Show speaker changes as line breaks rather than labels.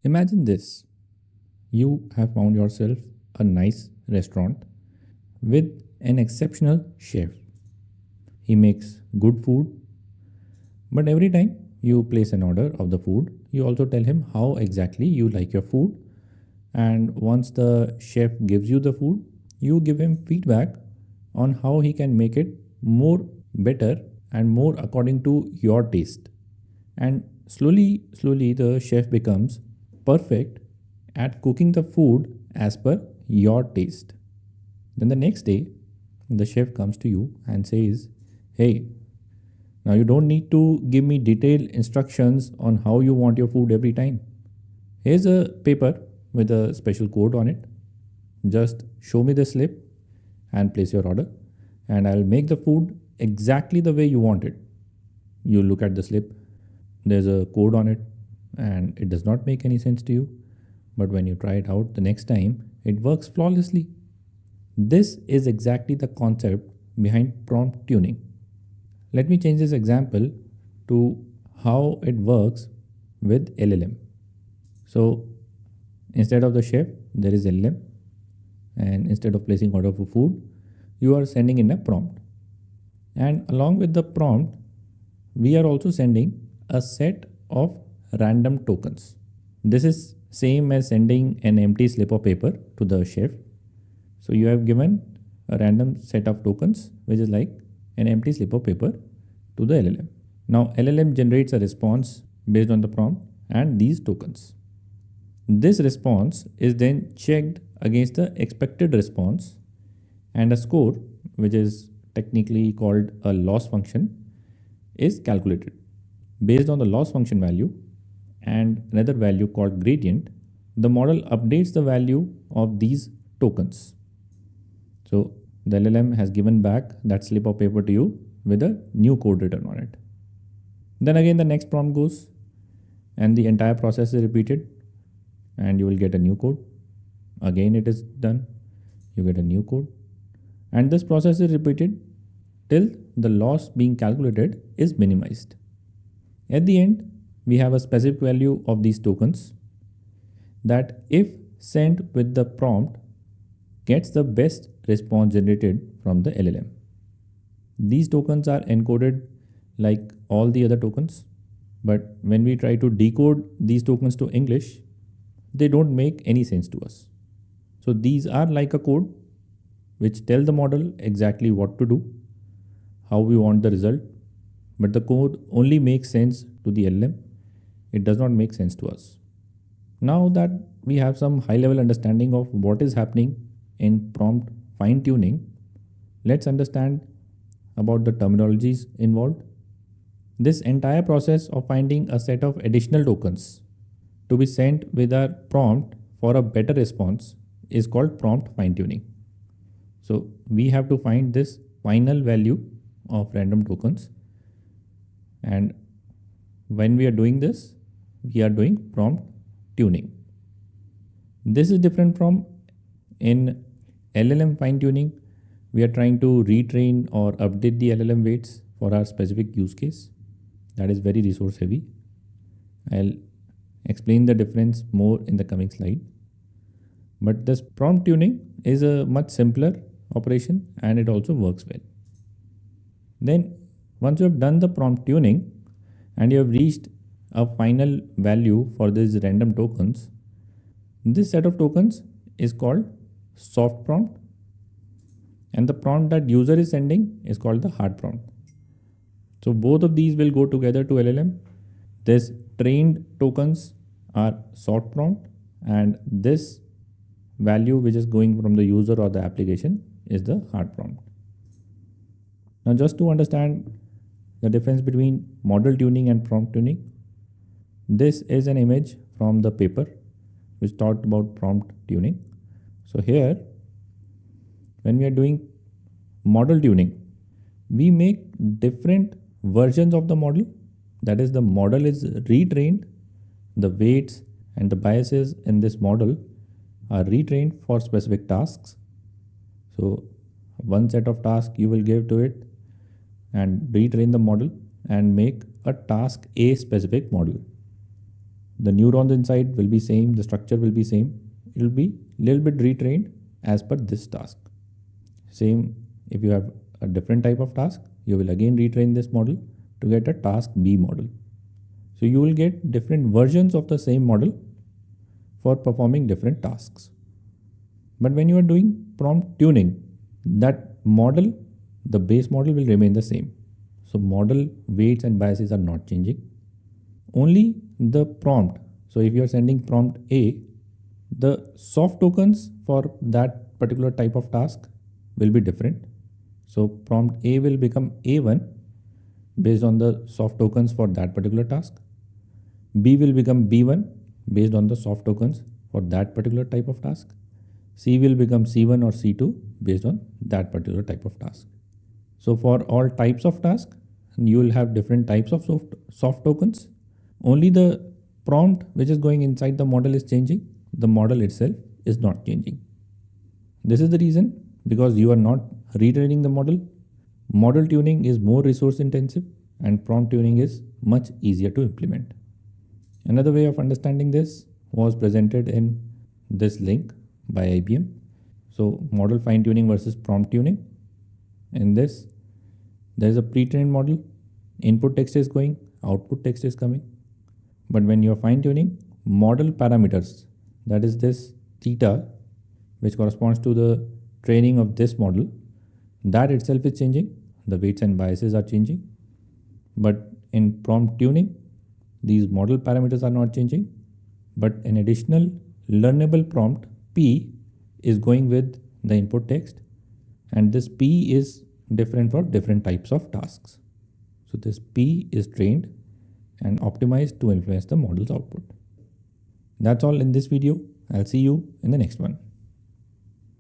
Imagine this: you have found yourself a nice restaurant with an exceptional chef. He makes good food, but every time you place an order of the food, you also tell him how exactly you like your food. And once the chef gives you the food, you give him feedback on how he can make it more better and more according to your taste. And slowly, the chef becomes perfect at cooking the food as per your taste. Then the next day, the chef comes to you and says, "Hey, now you don't need to give me detailed instructions on how you want your food every time. Here's a paper with a special code on it. Just show me the slip and place your order, and I'll make the food exactly the way you want it." You look at the slip, there's a code on it, and it does not make any sense to you. But when you try it out the next time, it works flawlessly. This is exactly the concept behind prompt tuning. Let me change this example to how it works with LLM. So instead of the chef, there is LLM, and instead of placing order for food, you are sending in a prompt. And along with the prompt, we are also sending a set of random tokens. This is same as sending an empty slip of paper to the chef. So you have given a random set of tokens, which is like an empty slip of paper, to the LLM. Now LLM generates a response based on the prompt and these tokens. This response is then checked against the expected response, and a score, which is technically called a loss function, is calculated. Based on the loss function value and another value called gradient, the model updates the value of these tokens. So the LLM has given back that slip of paper to you with a new code written on it. Then again the next prompt goes, and the entire process is repeated, and you will get a new code. Again it is done, you get a new code, and this process is repeated till the loss being calculated is minimized. At the end, we have a specific value of these tokens that, if sent with the prompt, gets the best response generated from the LLM. These tokens are encoded like all the other tokens, but when we try to decode these tokens to English, they don't make any sense to us. So these are like a code which tell the model exactly what to do, how we want the result, but the code only makes sense to the LLM. It does not make sense to us. Now that we have some high level understanding of what is happening in prompt fine tuning, let's understand about the terminologies involved. This entire process of finding a set of additional tokens to be sent with our prompt for a better response is called prompt fine tuning. So we have to find this final value of random tokens, and when we are doing this, we are doing prompt tuning. This is different from in LLM fine tuning. We are trying to retrain or update the LLM weights for our specific use case. That is very resource heavy. I'll explain the difference more in the coming slide. But this prompt tuning is a much simpler operation and it also works well. Then once you have done the prompt tuning and you have reached a final value for these random tokens, this set of tokens is called soft prompt, and the prompt that user is sending is called the hard prompt. So both of these will go together to LLM. This trained tokens are soft prompt, and this value which is going from the user or the application is the hard prompt. Now just to understand the difference between model tuning and prompt tuning, this is an image from the paper which talked about prompt tuning. So here, when we are doing model tuning, we make different versions of the model. That is, the model is retrained, the weights and the biases in this model are retrained for specific tasks. So one set of tasks you will give to it and retrain the model and make a task A specific model. The neurons inside will be same, the structure will be same. It will be little bit retrained as per this task. Same, if you have a different type of task, you will again retrain this model to get a task B model. So you will get different versions of the same model for performing different tasks. But when you are doing prompt tuning, that model, the base model will remain the same. So model weights and biases are not changing. Only the prompt. So if you are sending prompt A, the soft tokens for that particular type of task will be different. So prompt A will become A1 based on the soft tokens for that particular task. B will become B1 based on the soft tokens for that particular type of task. C will become C1 or C2 based on that particular type of task. So for all types of tasks, you will have different types of soft tokens. Only the prompt which is going inside the model is changing. The model itself is not changing. This is the reason, because you are not retraining the model. Model tuning is more resource intensive and prompt tuning is much easier to implement. Another way of understanding this was presented in this link by IBM. So model fine tuning versus prompt tuning. In this, there is a pre-trained model. Input text is going, output text is coming. But when you are fine tuning, model parameters, that is this theta, which corresponds to the training of this model, that itself is changing. The weights and biases are changing. But in prompt tuning, these model parameters are not changing, but an additional learnable prompt P is going with the input text, and this P is different for different types of tasks. So this P is trained and optimized to influence the model's output. That's all in this video. I'll see you in the next one.